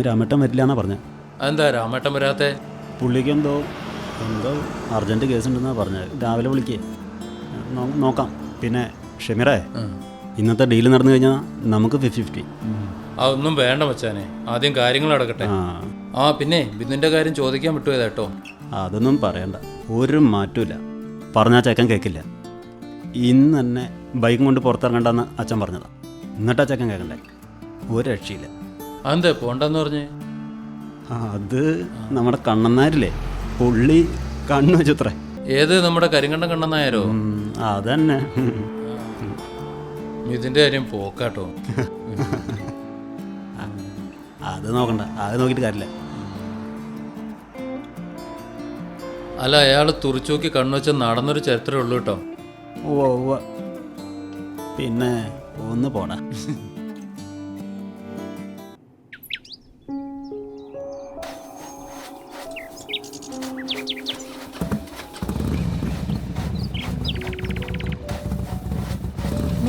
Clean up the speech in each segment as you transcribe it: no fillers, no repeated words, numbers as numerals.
ഇന്ന് രാമേട്ടൻ വരില്ല എന്നാ പറഞ്ഞത്. എന്താ രാമേട്ടൻ വരാത്തെ? പുള്ളിക്ക് എന്തോ അർജൻറ്റ് കേസുണ്ടെന്നാണ് പറഞ്ഞത്. രാവിലെ വിളിക്കേ, നോക്കാം. പിന്നെ ഷെമീറേ, ഇന്നത്തെ ഡീല് നടന്നു കഴിഞ്ഞാൽ നമുക്ക് 50-50. അതൊന്നും വേണ്ട മച്ചാനെ, ആദ്യം കാര്യങ്ങൾ നടക്കട്ടെ. ആ പിന്നെ ബിന്ദുവിൻ്റെ കാര്യം ചോദിക്കാൻ വിട്ടുപോയതാ കേട്ടോ. അതൊന്നും പറയണ്ട, ഒരു മാറ്റമില്ല. പറഞ്ഞാൽ ചെക്കൻ കേൾക്കില്ല. ഇന്ന് തന്നെ ബൈക്കും കൊണ്ട് പുറത്തിറങ്ങണ്ടെന്ന് അച്ഛൻ പറഞ്ഞതാ. എന്നിട്ടാ ചെക്കൻ കേൾക്കണ്ടേ? ഒരു രക്ഷയില്ല. അതെന്താ പോണ്ടെന്ന് പറഞ്ഞേ? അത് നമ്മുടെ കണ്ണന്നാരില്ലേ, പുള്ളി കണ്ണു വെച്ചത്രേ. ഏത് നമ്മുടെ കരിങ്കണ്ടം കണ്ണനായാരോ? അതന്നെ. ഇതിന്റെ കാര്യം പോക്കാട്ടോ. അത് നോക്കണ്ട, അത് നോക്കിയിട്ട് കാര്യമില്ല. അല്ല, അയാൾ തുറിച്ചോക്കി കണ്ണുവെച്ച നടന്നൊരു ചരിത്രമേ ഉള്ളൂ കേട്ടോ. ഓ പിന്നെ ഒന്ന് പോടാ.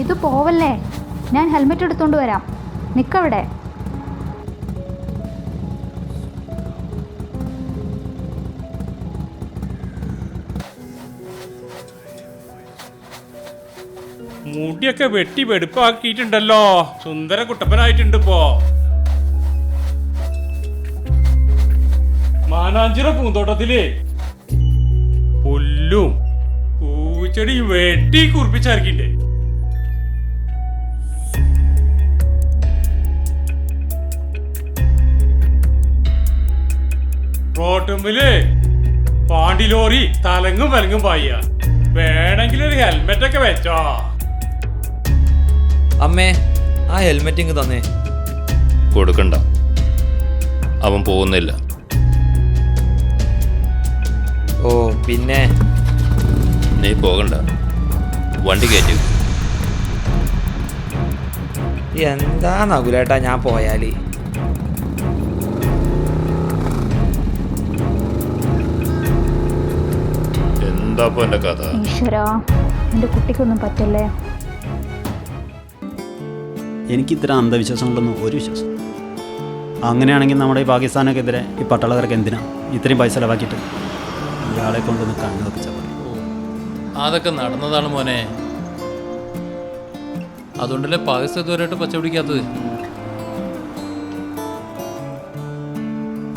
ഇത് പോവല്ലേ, ഞാൻ ഹെൽമെറ്റ് എടുത്തോണ്ട് വരാം. നിക്കവിടെ. മുടിയൊക്കെ വെട്ടി വെടുപ്പാക്കിയിട്ടുണ്ടല്ലോ, സുന്ദര കുട്ടപ്പനായിട്ടുണ്ട് ഇപ്പോ. മാനാഞ്ചിറ പൂന്തോട്ടത്തില് പുല്ലും പൂച്ചെടി വെട്ടി കുറിപ്പിച്ചിറക്കിണ്ട്. റോട്ടുമ്പില് പാണ്ടിലോറി തലങ്ങും വലങ്ങും പായ. വേണമെങ്കിൽ ഒരു ഹെൽമെറ്റ് ഒക്കെ വെച്ചോ. അമ്മേ, ആ ഹെൽമെറ്റ് ഇങ്ങ് തന്നേ. കൊടുക്കണ്ട, അവൻ പോകുന്നില്ല. ഓ പിന്നെ നീ പോകണ്ട, വണ്ടി കയറ്റി. എന്താ നകുലേട്ടാ ഞാൻ പോയാല്? എന്താ എന്റെ കഥ? ഈശ്വരാ, എൻ്റെ കുട്ടിക്കൊന്നും പറ്റല്ലേ. എനിക്ക് ഇത്തരം അന്ധവിശ്വാസങ്ങളൊന്നും ഒരു വിശ്വാസം. അങ്ങനെയാണെങ്കിൽ നമ്മുടെ ഈ പാകിസ്ഥാനൊക്കെതിരെ ഈ പട്ടാളക്കാർക്ക് എന്തിനാ ഇത്രയും പൈസ ചിലവാക്കിയിട്ട് ഇയാളെ കൊണ്ടൊന്ന് കണ്ണു വെപ്പിച്ചാൽ മതി. അതൊക്കെ നടന്നതാണ് മോനെ. അതുകൊണ്ടല്ലേ പാകിസ്ഥാൻ ഇതുവരെയായിട്ട് പച്ച പിടിക്കാത്തത്.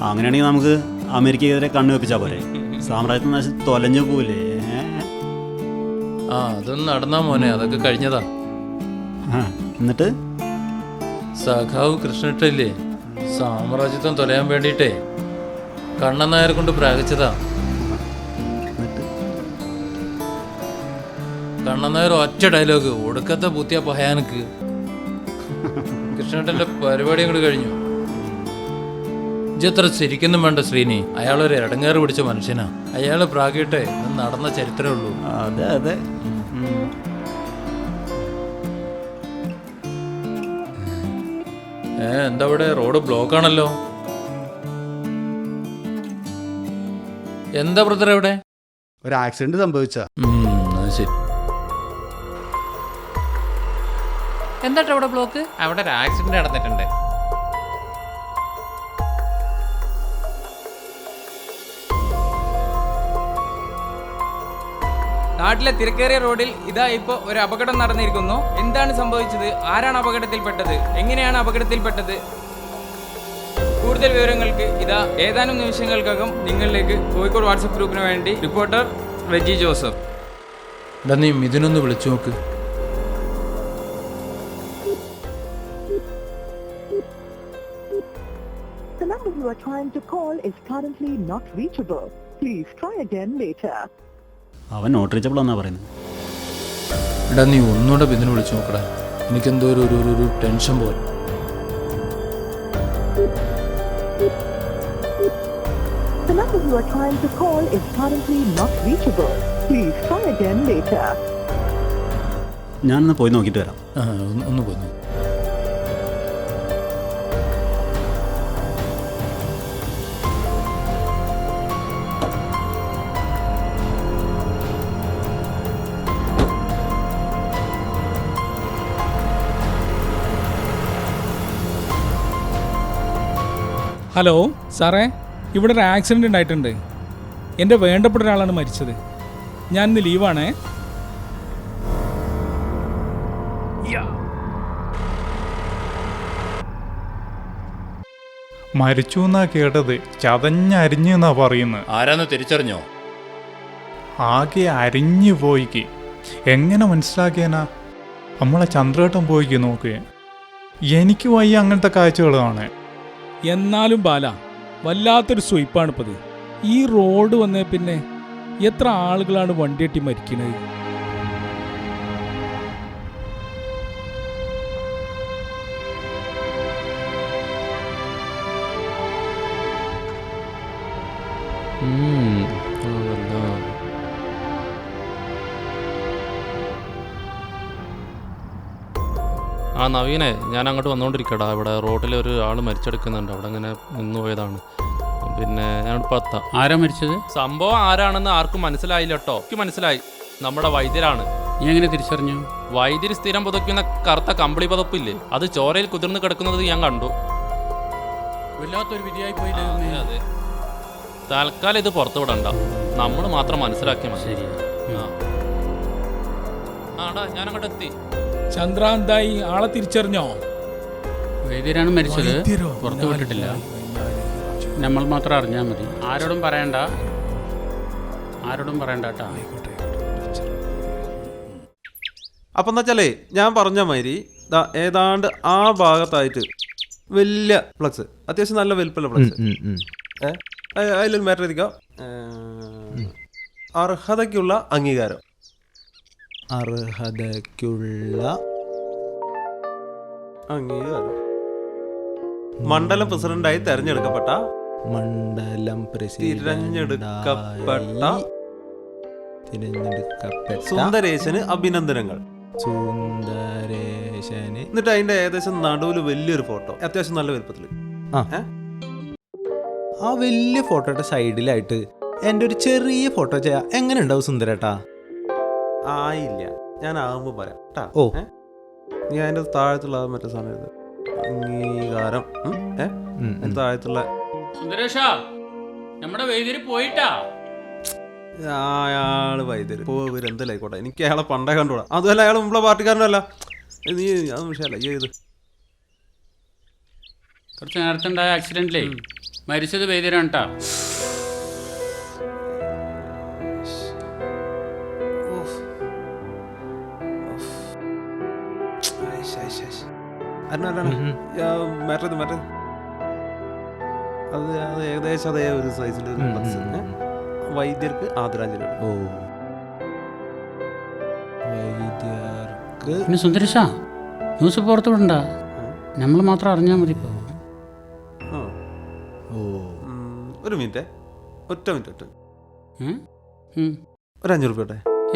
അങ്ങനെയാണെങ്കിൽ നമുക്ക് അമേരിക്കക്കെതിരെ കണ്ണു വെപ്പിച്ചാൽ പോരെ? സാമ്രാജ്യത്തിൽ നശി തൊലഞ്ഞു പോവില്ലേ? ആ, അതൊന്നും നടന്നാ മോനെ, അതൊക്കെ കഴിഞ്ഞതാ. എന്നിട്ട് സഖാവ് കൃഷ്ണട്ടല്ലേ സാമ്രാജ്യത്വം തൊലയാൻ വേണ്ടിയിട്ടേ കണ്ണൻ നായരെ കൊണ്ട് പ്രാപിച്ചതാ. കണ്ണൻ നായർ ഒറ്റ ഡയലോഗ്, ഒടുക്കത്തെ ബുദ്ധിയ പഹയാനക്ക്. കൃഷ്ണട്ടന്റെ പരിപാടി അങ്ങോട്ട് കഴിഞ്ഞു. ഇജത്ര ശരിക്കൊന്നും വേണ്ട ശ്രീനി, അയാളൊരു ഇടങ്ങേറ് പിടിച്ച മനുഷ്യനാ. അയാള് പ്രാഗിട്ടെ നടന്ന ചരിത്രമേ ഉള്ളൂ. അതെ അതെ. എന്താ ഇവിടെ റോഡ് ബ്ലോക്ക് ആണല്ലോ? എന്താ ബ്രദർ ഇവിടെ? ഒരു ആക്സിഡന്റ് സംഭവിച്ച. ശരി. എന്താ ഇവിടെ ബ്ലോക്ക്? അവിടെ ഒരു ആക്സിഡന്റ് നടന്നിട്ടുണ്ട്. നാട്ടിലെ തിരക്കേറിയ റോഡിൽ ഇതാ ഇപ്പോ ഒരു അപകടം നടന്നിരിക്കുന്നു. എന്താണ് സംഭവിച്ചത്? ആരാണ് അപകടത്തിൽപ്പെട്ടത്? എങ്ങനെയാണ് അപകടത്തിൽപ്പെട്ടത്? കൂടുതൽ വിവരങ്ങൾക്ക് ഇതാ ഏതാനും നിമിഷങ്ങൾക്കകം നിങ്ങളിലേക്ക് കോഴിക്കോട് വാട്സപ്പ് ഗ്രൂപ്പിന് വേണ്ടി റിപ്പോർട്ടർ റെജി ജോസഫ്. നീ മിഥുനൊന്ന് വിളിച്ചു നോക്ക്. The number you are trying to call is currently not reachable. Please try again later. അവൻ നോട്ട് റീച്ചബിൾ എന്നാ പറയുന്നത്. എടാ നീ ഒന്നുകൂടെ ബിന്ദുനെ വിളിച്ചു നോക്കടാ. എനിക്കെന്തോ ഒരു ടെൻഷൻ പോലെ. The number you are trying to call is currently not reachable. Please try again later. ഞാനൊന്ന് പോയി നോക്കിയിട്ട് വരാം. ഒന്ന് പോന്നു. ഹലോ സാറേ, ഇവിടെ ഒരു ആക്സിഡൻ്റ് ഉണ്ടായിട്ടുണ്ട്. എൻ്റെ വേണ്ടപ്പെട്ട ഒരാളാണ് മരിച്ചത്. ഞാൻ ഇന്ന് ലീവാണേ. മരിച്ചു എന്നാ കേട്ടത്, ചതഞ്ഞരിഞ്ഞു എന്നാ പറയുന്നത്. ആരാന്ന് തിരിച്ചറിഞ്ഞോ? ആകെ അരിഞ്ഞു പോയിക്ക്. എങ്ങനെ മനസ്സിലാക്കിയാനാ? നമ്മളെ ചന്ദ്രേട്ടൻ പോയിക്ക് നോക്ക്. എനിക്ക് വയ്യ അങ്ങനത്തെ കാഴ്ചകൾ കാണാൻ. എന്നാലും ബാല, വല്ലാത്തൊരു സ്വയ്പാണിപ്പത്. ഈ റോഡ് വന്നേ പിന്നെ എത്ര ആളുകളാണ് വണ്ടിയെട്ടി മരിക്കുന്നത്. ആ നവീനെ, ഞാൻ അങ്ങോട്ട് വന്നുകൊണ്ടിരിക്കടാ. ഇവിടെ റോഡിൽ ഒരു ആൾ മരിച്ചെടുക്കുന്നുണ്ട്. അവിടെ ഇങ്ങനെ നിന്ന് പോയതാണ്. പിന്നെ ഞാനിപ്പോൾ എത്താം. ആരാ മരിച്ചത്? സംഭവം ആരാണെന്ന് ആർക്കും മനസ്സിലായില്ല കേട്ടോ. എനിക്ക് മനസ്സിലായി, നമ്മുടെ വൈദ്യരാണ്. നീ എങ്ങനെ തിരിച്ചറിഞ്ഞു? വൈദ്യര് സ്ഥിരം പുതയ്ക്കുന്ന കറുത്ത കമ്പിളി പതപ്പില്ലേ, അത് ചോരയിൽ കുതിർന്ന് കിടക്കുന്നത് ഞാൻ കണ്ടു. വല്ലാത്തൊരു വിധിയായി പോയി. അതെ, തൽക്കാലം ഇത് പുറത്തു വിടണ്ട, നമ്മൾ മാത്രം മനസ്സിലാക്കിയാൽ മതി. ശരിയാ. ആടാ, ഞാൻ അങ്ങോട്ട് എത്തി. ചന്ദ്ര, എന്തായി? ആളെ തിരിച്ചറിഞ്ഞോ? വൈദ്യരാണ് മരിച്ചത്. വൈദ്യരോ? പുറത്തു വിട്ടിട്ടില്ല. നമ്മൾ മാത്രം അറിഞ്ഞാൽ മതി. ആരോടും പറയണ്ട, ആരോടും പറയണ്ട കേട്ടാ. അപ്പം എന്താ വെച്ചാലേ, ഞാൻ പറഞ്ഞ മാതിരി ഏതാണ്ട് ആ ഭാഗത്തായിട്ട് വലിയ ഫ്ലക്സ്, അത്യാവശ്യം നല്ല വലുപ്പമുള്ള ഫ്ലക്സ്. അതിലൊരു മാറ്റർ എത്തിക്കാം. അർഹതയ്ക്കുള്ള അംഗീകാരം. അർഹതയ്ക്കുള്ള അംഗീകാരം. മണ്ഡലം പ്രസിഡന്റായി തെരഞ്ഞെടുക്കപ്പെട്ട മണ്ഡലം തിരഞ്ഞെടുക്കപ്പെട്ട സുന്ദരേശന് അഭിനന്ദനങ്ങൾ. സുന്ദരേശന്. എന്നിട്ട് അതിന്റെ ഏകദേശം നടുവിൽ വലിയൊരു ഫോട്ടോ, അത്യാവശ്യം നല്ല വലുപ്പത്തില്. ആ വലിയ ഫോട്ടോയുടെ സൈഡിലായിട്ട് എൻ്റെ ഒരു ചെറിയ ഫോട്ടോ ചെയ്യാം. എങ്ങനെ ഉണ്ടാവും സുന്ദരേട്ടാ? ആയില്ല, ഞാൻ ആകുമ്പോ പറയാം കേട്ടാ. ഓ, നീ അതിന്റെ താഴത്തുള്ള മറ്റേ സമയത്ത് അംഗീകാരം. താഴത്തുള്ള സുന്ദരേഷാ, നമ്മുടെ വൈദ്യര് പോയിട്ടാ. അയാള് വൈദ്യര് പോവരെന്തല്ലായിക്കോട്ടെ, എനിക്ക് അയാളെ പണ്ടേ കണ്ടുകൂടാ. അതുമല്ല, അയാൾ മുമ്പുള്ള പാർട്ടിക്കാരനല്ല. നീ അത് വിഷയമല്ല. ചെയ്ത് കുറച്ച് നേരത്തെ ഉണ്ടായ ആക്സിഡന്റിലേ മരിച്ചത് വൈദ്യരാണ് കേട്ടാ. അത് ഏകദേശം അതേ ഒരു സൈസിൽ വൈദ്യർക്ക് ആദരാഞ്ജലി. ഓ, വൈദ്യർക്ക്. പിന്നെ സുന്ദരേഷാ, ന്യൂസ് പുറത്തു വിടണ്ട, നമ്മൾ മാത്രം അറിഞ്ഞാൽ മതി. ഇപ്പോൾ ഒരു മിനിറ്റ്, ഒറ്റ മിനിറ്റ്, ഒരു 5 രൂപ.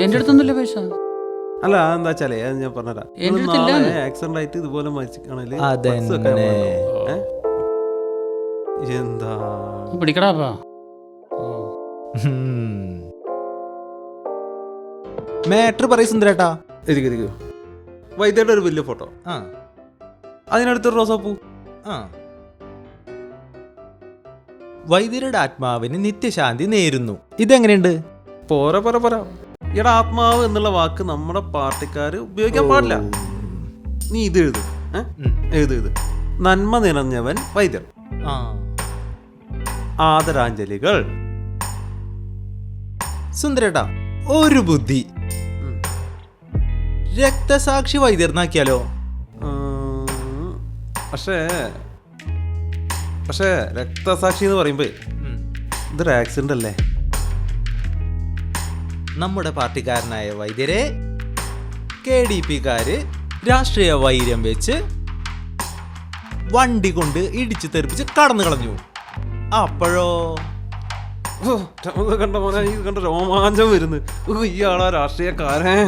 എൻ്റെ അടുത്തൊന്നുമില്ല പൈസ. അല്ല, എന്താ വെച്ചാലേ, അത് ഞാൻ പറഞ്ഞുതരാം. ആക്സിഡന്റ് ആയിട്ട് ഇതുപോലെ മരിച്ചിട്ടാണേല് എന്താ പിടിക്കടാപ്പാ. മാറ്റർ പറയും സുന്ദരേട്ടാ. ഇരിക്കൂ. വൈദ്യരുടെ ഒരു വലിയ ഫോട്ടോ, അതിനടുത്തൊരു റോസാപ്പൂ. വൈദ്യരുടെ ആത്മാവിന് നിത്യശാന്തി നേരുന്നു. ഇതെങ്ങനെയുണ്ട്? പോരാ. ഇവിടെ ആത്മാവ് എന്നുള്ള വാക്ക് നമ്മുടെ പാർട്ടിക്കാര് ഉപയോഗിക്കാൻ പാടില്ല. നീ ഇത് എഴുത്. നന്മ നിറഞ്ഞവൻ വൈദ്യർ. ആദരാഞ്ജലികൾ. സുന്ദരേട്ടാ, ഒരു ബുദ്ധി. രക്തസാക്ഷി വൈദ്യർന്നാക്കിയാലോ? പക്ഷേ രക്തസാക്ഷി എന്ന് പറയുമ്പോ ഇതൊരു ആക്സിഡന്റ് അല്ലേ? നമ്മുടെ പാർട്ടിക്കാരനായ വൈദ്യരെ KDP-കാര് രാഷ്ട്രീയ വൈര്യം വെച്ച് വണ്ടി കൊണ്ട് ഇടിച്ചു തെറിപ്പിച്ച് കടന്നു കളഞ്ഞു. അപ്പോഴോ കണ്ട പോലെ കണ്ട രോമാഞ്ചം വരുന്നു. ഇയാളാ രാഷ്ട്രീയക്കാരൻ.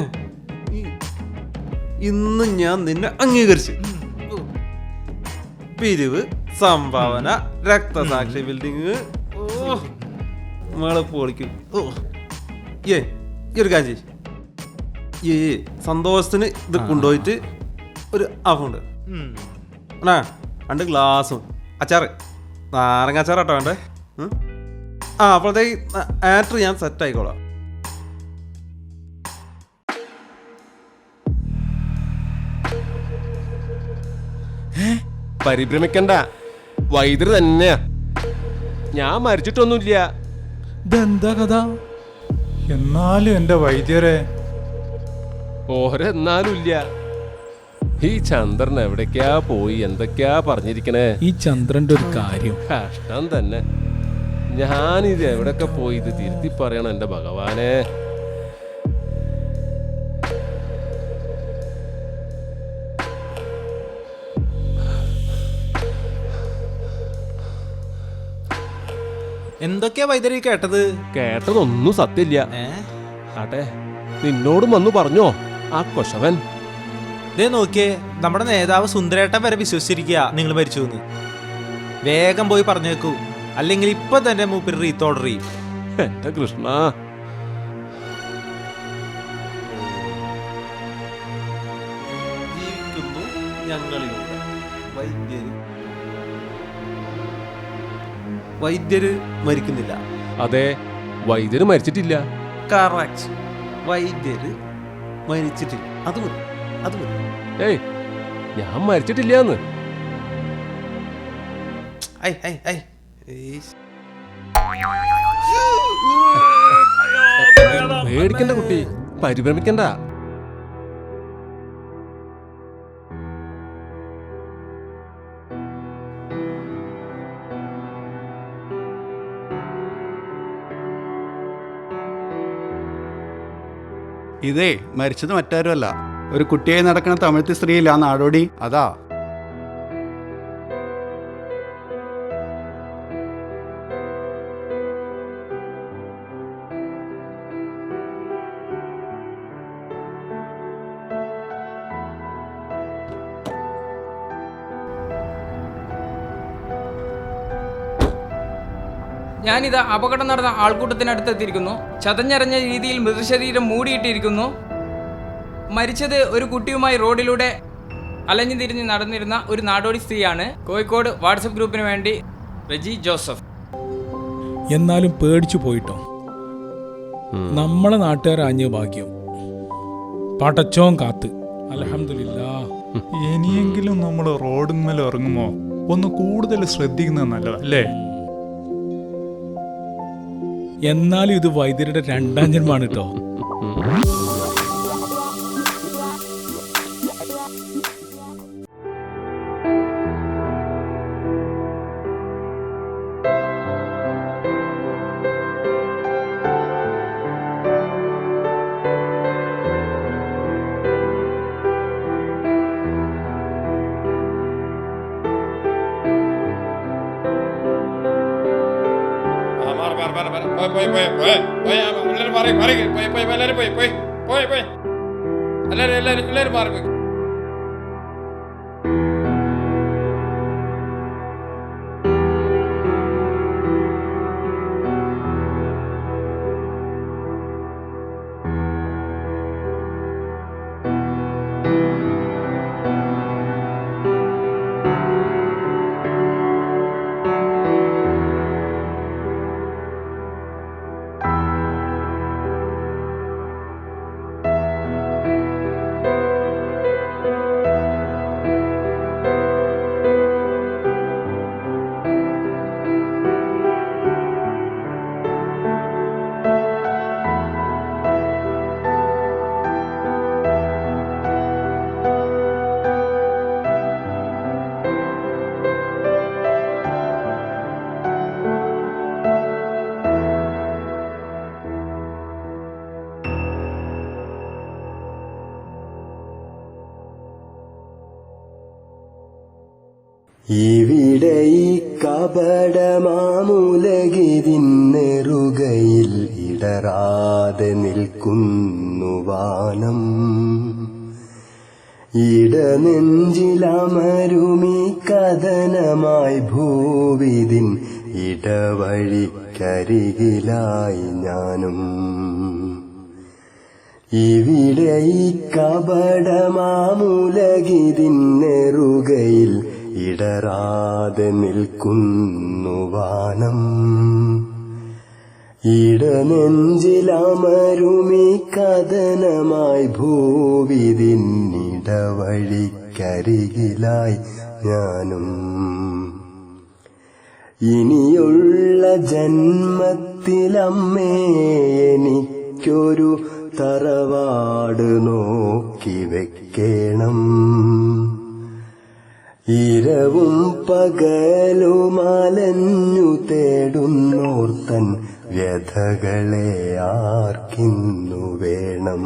ഇന്ന് ഞാൻ നിന്നെ അംഗീകരിച്ചു. പിരിവ്, സംഭാവന, രക്തസാക്ഷി ബിൽഡിങ് പൊളിക്കും. ഈ ഒരു കാര്യം, ഈ സന്തോഷത്തിന് ഇത് കൊണ്ടുപോയിട്ട് ഒരു അഫുണ്ട് 2 ഗ്ലാസും അച്ചാറ് നാരങ്ങാച്ചാറാട്ടോ വേണ്ടേ? ആ അപ്പോഴത്തേക്ക് ആക്ടർ ഞാൻ സെറ്റ് ആയിക്കോളാം. പരിഭ്രമിക്കണ്ട, വൈദ്യർ തന്നെയാ. ഞാൻ മരിച്ചിട്ടൊന്നുമില്ല. ഇതെന്താ കഥ? എന്നാലും എൻ്റെ വൈദ്യരെ ഓരെന്നാലും ഇല്ല. ഈ ചന്ദ്രൻ എവിടേക്കാ പോയി എന്തൊക്കെയാ പറഞ്ഞിരിക്കണേ? ഈ ചന്ദ്രന്റെ ഒരു കാര്യം കഷ്ടം തന്നെ. ഞാനിത് എവിടൊക്കെ പോയി ഇത് തിരുത്തി പറയണം എൻ്റെ ഭഗവാനെ. എന്തൊക്കെയാ വൈദ്യരി കേട്ടത്? കേട്ടതൊന്നും സത്യമില്ല. ആട്ടെ, നിന്നോടും വന്നു പറഞ്ഞോ ആ കൊശവൻ? ദേ നോക്കിയേ, നമ്മുടെ നേതാവ് സുന്ദരേട്ടൻ വരെ വിശ്വസിച്ചിരിക്കുക നിങ്ങൾ മരിച്ചു എന്ന്. വേഗം പോയി പറഞ്ഞേക്കൂ, അല്ലെങ്കിൽ ഇപ്പൊ തന്നെ മൂപ്പര് റീത്ത് ഓർഡർ ചെയ്യും. എന്റെ കൃഷ്ണ, ജീവിക്കുന്നു ഞങ്ങളിലൂടെ. വൈദ്യര് മരിക്കുന്നില്ല. അതെ, വൈദ്യര് മരിച്ചിട്ടില്ല. കറക്റ്റ്, വൈദ്യര് മരിച്ചിട്ടില്ല. അത് മതി, അത് മതി. ഏയ്, ഞാൻ മരിച്ചിട്ടില്ലാന്ന്. പേടിക്കണ്ട കുട്ടി, പരിഭ്രമിക്കണ്ട. ഇതേ മരിച്ചത് മറ്റാരുമല്ല, ഒരു കുട്ടിയായി നടക്കുന്ന തമിഴ് സ്ത്രീയില്ല ആ നാടോടി, അതാ. ഞാനിതാ അപകടം നടന്ന ആൾക്കൂട്ടത്തിനടുത്തെത്തിയിരിക്കുന്നു. ചതഞ്ഞരഞ്ഞ രീതിയിൽ മൃതശരീരം മൂടിയിട്ടിരിക്കുന്നു. മരിച്ചത് ഒരു കുട്ടിയുമായി റോഡിലൂടെ അലഞ്ഞു തിരിഞ്ഞ് നടന്നിരുന്ന ഒരു നാടോടി സ്ത്രീയാണ്. കോഴിക്കോട് വാട്സപ്പ് ഗ്രൂപ്പിന് വേണ്ടി റെജി ജോസഫ്. എന്നാലും പേടിച്ചു പോയിട്ടോ. നമ്മളെ നാട്ടുകാരാഞ്ഞ ഭാഗ്യം, പടച്ചോൻ കാത്ത്. അൽഹംദുലില്ലാ. ഇനിയെങ്കിലും നമ്മൾ റോഡിന്മേൽ ഇറങ്ങുമോ ഒന്ന് കൂടുതൽ ശ്രദ്ധിക്കുന്നത് നല്ലതല്ലേ? എന്നാലും ഇത് വൈദ്യരുടെ രണ്ടാം ജന്മാണ് കേട്ടോ. എല്ലാരും മാറി. ഇവിടെ ഈ കപടമാമുലകിതിന്നെറുകയിൽ ഇടറാതെ നിൽക്കുന്നു വാനം. ഇടനെഞ്ചിലമരുമീ കഥനമായി ഭൂവിതിൻ ഇടവഴിക്കരികിലായി ഞാനും. ഇവിടെ ഈ കപടമാമുലകിതിന്നെറുകയിൽ ഇടറാതെ നിൽക്കുന്നു വാനം. ഇടനെഞ്ചിലമരുമീ കഥനമായി ഭൂവിതിന്നിടവഴിക്കരികിലായി ഞാനും. ഇനിയുള്ള ജന്മത്തിലമ്മേ എനിക്കൊരു തറവാട് നോക്കി വെക്കേണം. ഇരവും പകലുമലഞ്ഞു തേടുന്നോർത്തൻ വ്യഥകളെ ആർക്കിന്നു വേണം.